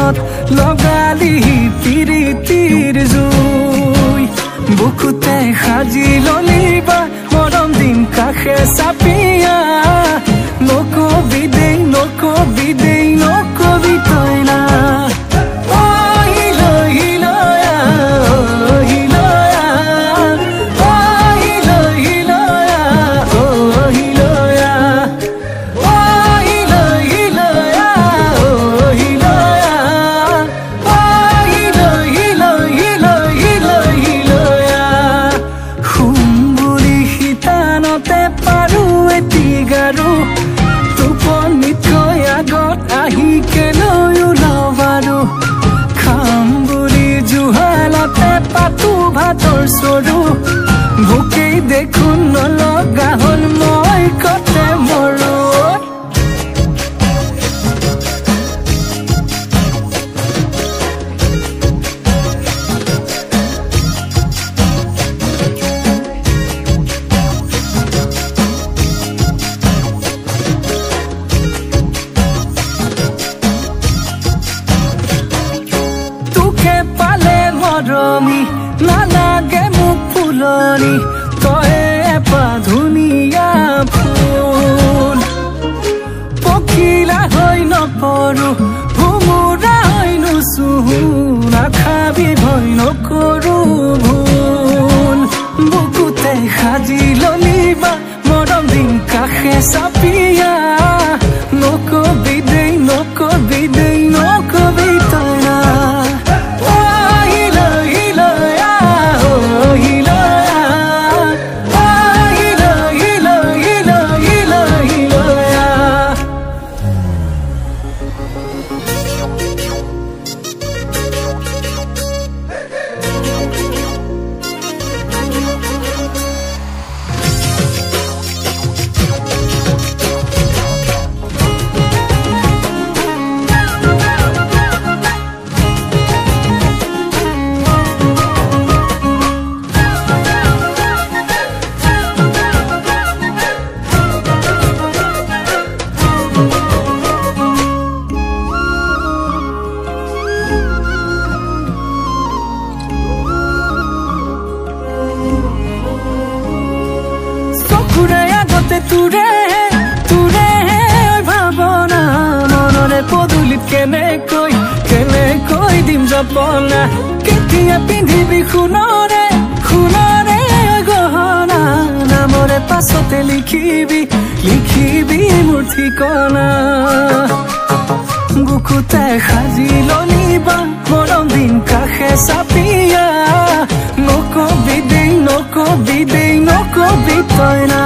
মনত লগালি পিৰিতিৰ জুই বুকুতে সাজি ললিবা মৰম দিন কাষে চাপিয়া নকবি দেই তই না ভুকেই দেখোন নলগা হল মই কতে মৰো তোকে পালে মৰমি নালাগে মোক ফুলনি তই এপা ধুনীয়া ফুল পখিলা হৈ নপৰো ভুমুৰা হৈ নুচুহো নাখাবি ভয় নকৰো ভুল বুকুতে সাজি ললিবা মৰম দিন কাষে চাপিয়া নকবি দেই তই না তুৰে ভাৱনা মনৰে পদূলিত কেনেকৈ দিম জপনা কেতিয়া পিন্ধিবি সোণৰে গহনা নামৰে পাছতে লিখিবি মোৰ ঠিকনা বুকুতে সাজি ললিবা মৰম দিন কাষে চাপিয়া নকবি দেই তই না